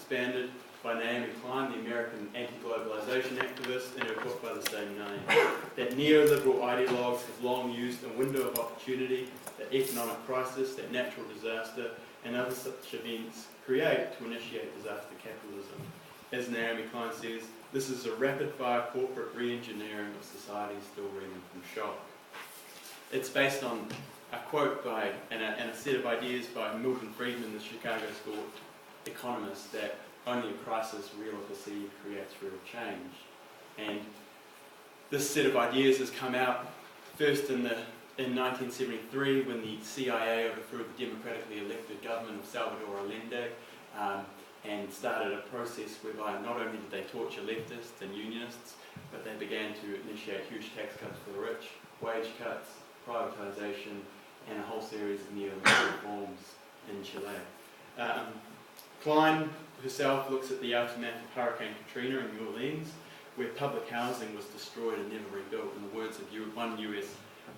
expanded by Naomi Klein, the American anti-globalization activist, in her book by the same name. That neoliberal ideologues have long used a window of opportunity that economic crisis, that natural disaster, and other such events create to initiate disaster capitalism. As Naomi Klein says, this is a rapid-fire corporate re-engineering of society, still reeling from shock. It's based on a quote by and a set of ideas by Milton Friedman, the Chicago School economist, that only a crisis, real or perceived, creates real change. And this set of ideas has come out first in 1973 when the CIA overthrew the democratically elected government of Salvador Allende and started a process whereby not only did they torture leftists and unionists, but they began to initiate huge tax cuts for the rich, wage cuts, privatisation, and a whole series of neoliberal reforms in Chile. Klein herself looks at the aftermath of Hurricane Katrina in New Orleans, where public housing was destroyed and never rebuilt. In the words of one US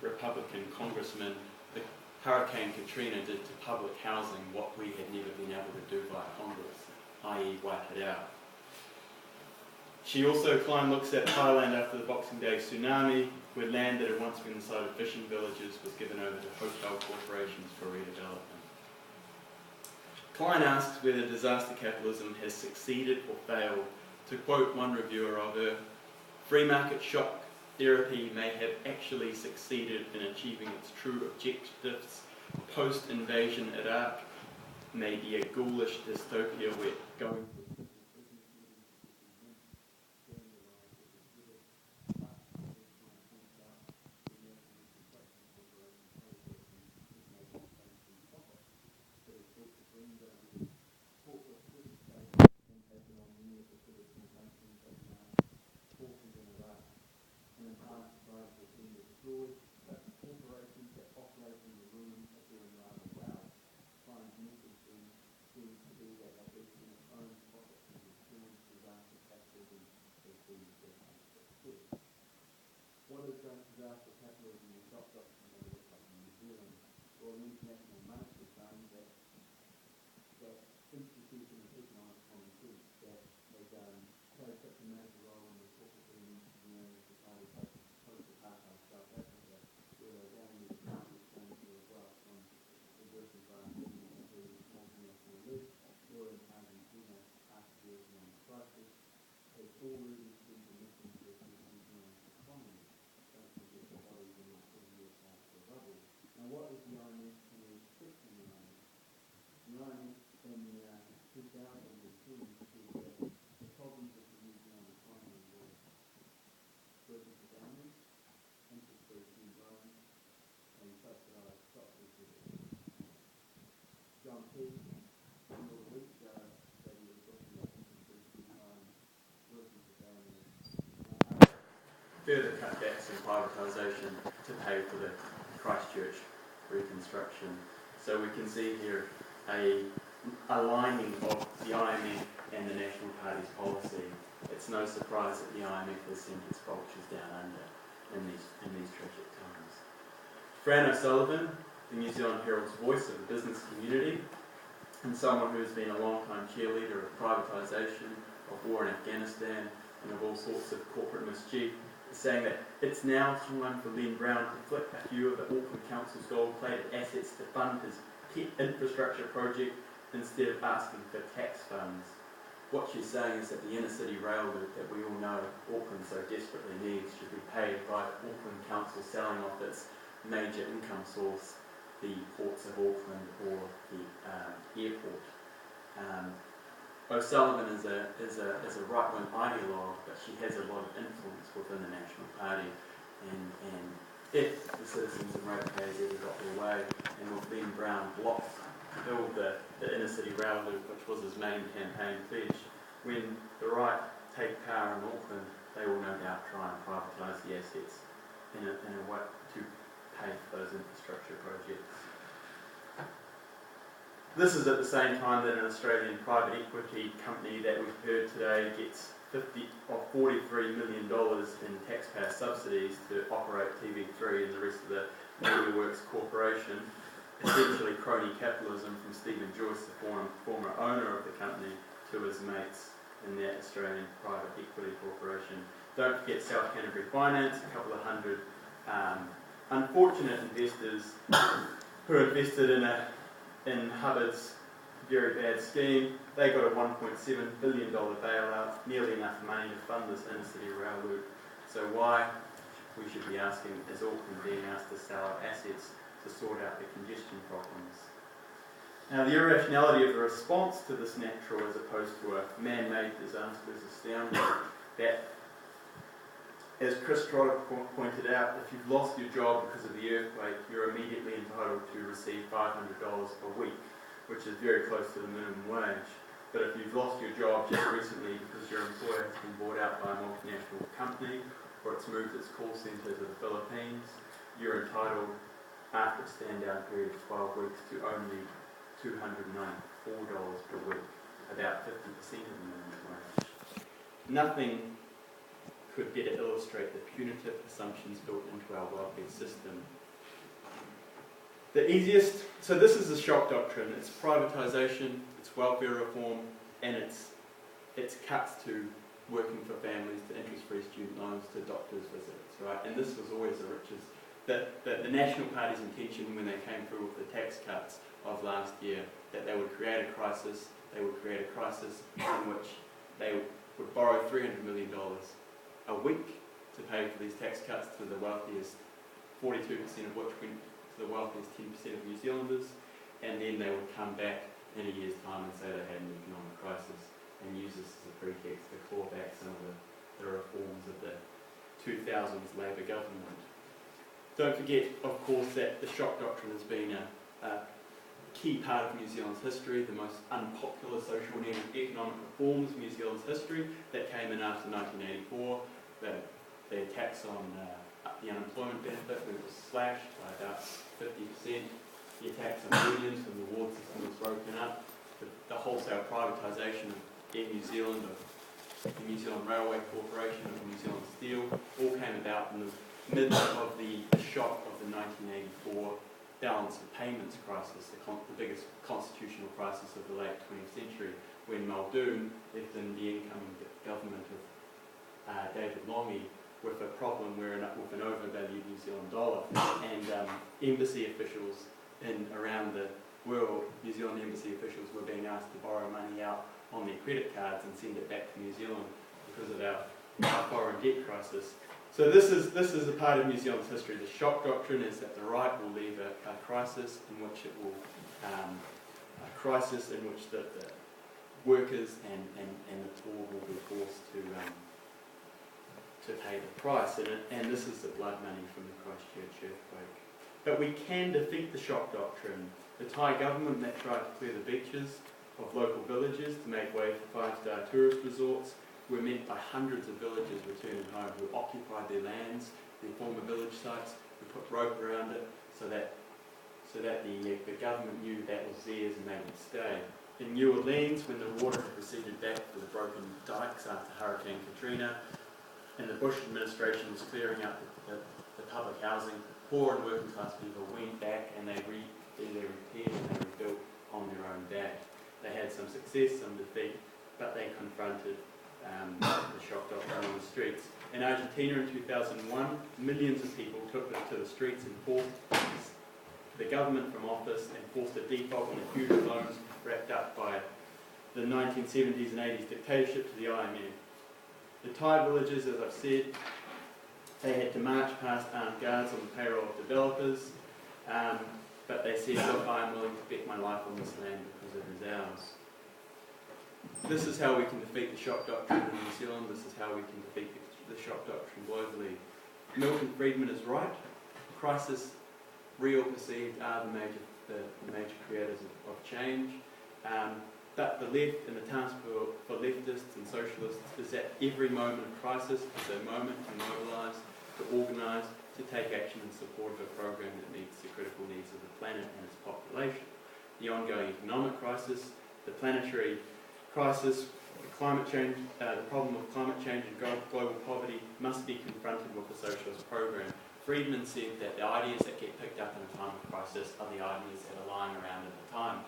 Republican congressman, the Hurricane Katrina did to public housing what we had never been able to do via Congress, i.e. wipe it out. Klein looks at Thailand after the Boxing Day tsunami, where land that had once been the site of fishing villages was given over to hotel corporations for redevelopment. Klein asks whether disaster capitalism has succeeded or failed. To quote one reviewer of her, free market shock therapy may have actually succeeded in achieving its true objectives. Post-invasion Iraq may be a ghoulish dystopia where going What is disaster capitalism and Shock Doctrine going to look like in New Zealand? Well, the International Monetary Fund, that institution of economic common sense that has played such a major role in the corporate re-engineering of society post-apartheid South Africa, where again the economic exchange of wealth from the working class to multinational elites, or in Argentina after the economic crisis, has already been connecting to the New Zealand economy. Don't forget the bodies in the previous after rubble. Now, what is the IMF and the expect from the IMF? The IMF in 2002 said that the problems of the New Zealand economy were working for government, interest rates being low, and subsidised stock liquidity. John Peake, a little week ago, said he was looking at interest rates being low, working for government. Further cutbacks in privatisation to pay for the Christchurch reconstruction. So we can see here a aligning of the IMF and the National Party's policy. It's no surprise that the IMF has sent its vultures down under in these tragic times. Fran O'Sullivan, the New Zealand Herald's voice of the business community, and someone who's been a long-time cheerleader of privatisation, of war in Afghanistan, and of all sorts of corporate mischief, is saying that it's now time for Len Brown to flip a few of the Auckland Council's gold-plated assets to fund his pet infrastructure project instead of asking for tax funds. What she's saying is that the inner city rail loop that we all know Auckland so desperately needs should be paid by Auckland Council selling off its major income source, the ports of Auckland or the airport. O'Sullivan is a right-wing ideologue, but she has a lot of influence within the National Party, and if the citizens of Ratepayers ever got their way, and with Len Brown blocked to build the inner city rail loop, which was his main campaign pledge, when the right take power in Auckland, they will no doubt try and privatise the assets in a way to pay for those infrastructure projects. This is at the same time that an Australian private equity company that we've heard today gets $43 million in taxpayer subsidies to operate TV3 and the rest of the MediaWorks Corporation, essentially crony capitalism from Stephen Joyce, the former owner of the company, to his mates in that Australian private equity corporation. Don't forget South Canterbury Finance, a couple of hundred unfortunate investors who invested in Hubbard's very bad scheme. They got a $1.7 billion bailout, nearly enough money to fund this inner city rail route. So why, we should be asking, is Auckland being asked to sell our assets to sort out the congestion problems? Now, the irrationality of the response to this natural as opposed to a man-made disaster is astounding. That, as Chris Trotter pointed out, if you've lost your job because of the earthquake, you're immediately entitled to receive $500 a week, which is very close to the minimum wage. But if you've lost your job just recently because your employer has been bought out by a multinational company or it's moved its call centre to the Philippines, you're entitled, after a stand-down period of 12 weeks, to only $294 per week, about 50% of the minimum wage. Nothing could better illustrate the punitive assumptions built into our welfare system. The easiest, so this is the Shock Doctrine. It's privatisation, it's welfare reform, and it's cuts to working for families, to interest-free student loans, to doctors' visits, right? And this was always the riches. The National Party's intention when they came through with the tax cuts of last year, that they would create a crisis, in which they would borrow $300 million a week to pay for these tax cuts to the wealthiest, 42% of which went to the wealthiest 10% of New Zealanders, and then they would come back in a year's time and say they had an economic crisis and use this as a pretext to claw back some of the reforms of the 2000s Labour government. Don't forget, of course, that the Shock Doctrine has been a key part of New Zealand's history, the most unpopular social and economic reforms of New Zealand's history that came in after 1984. The tax on the unemployment benefit was slashed by about 50%. The tax on unions when the ward system was broken up. The wholesale privatisation of Air New Zealand, of the New Zealand Railway Corporation, of New Zealand Steel, all came about in the middle of the shock of the 1984 balance of payments crisis, the biggest constitutional crisis of the late 20th century, when Muldoon left in the incoming government of David Lange with a problem with an overvalued New Zealand dollar, and embassy officials around the world, New Zealand embassy officials were being asked to borrow money out on their credit cards and send it back to New Zealand because of our foreign debt crisis. So this is a part of New Zealand's history. The Shock Doctrine is that the right will leave a crisis in which it will the workers and the poor will be forced to pay the price. And this is the blood money from the Christchurch earthquake. But we can defeat the Shock Doctrine. The Thai government that tried to clear the beaches of local villages to make way for 5-star tourist resorts were met by hundreds of villagers returning home who occupied their lands, their former village sites, who put rope around it so that the government knew that was theirs and they would stay. In New Orleans, when the water had receded back to the broken dikes after Hurricane Katrina, and the Bush administration was clearing out the public housing, poor and working class people went back and they repaired and they rebuilt on their own back. They had some success, some defeat, but they confronted the Shock Doctrine on the streets. In Argentina in 2001, millions of people took to the streets and forced the government from office and forced a default on the huge loans wrapped up by the 1970s and 80s dictatorship to the IMF. The Thai villages, as I've said, they had to march past armed guards on the payroll of developers, but they said, look, I'm willing to bet my life on this land because it is ours. This is how we can defeat the Shock Doctrine in New Zealand. This is how we can defeat the Shock Doctrine globally. Milton Friedman is right. Crisis, real, perceived, are the major creators of change. But the left and the task for leftists and socialists is that every moment of crisis is a moment to mobilise, to organise, to take action in support of a program that meets the critical needs of the planet and its population. The ongoing economic crisis, the planetary crisis, the problem of climate change and global poverty must be confronted with a socialist program. Friedman said that the ideas that get picked up in a time of crisis are the ideas that are lying around at the time.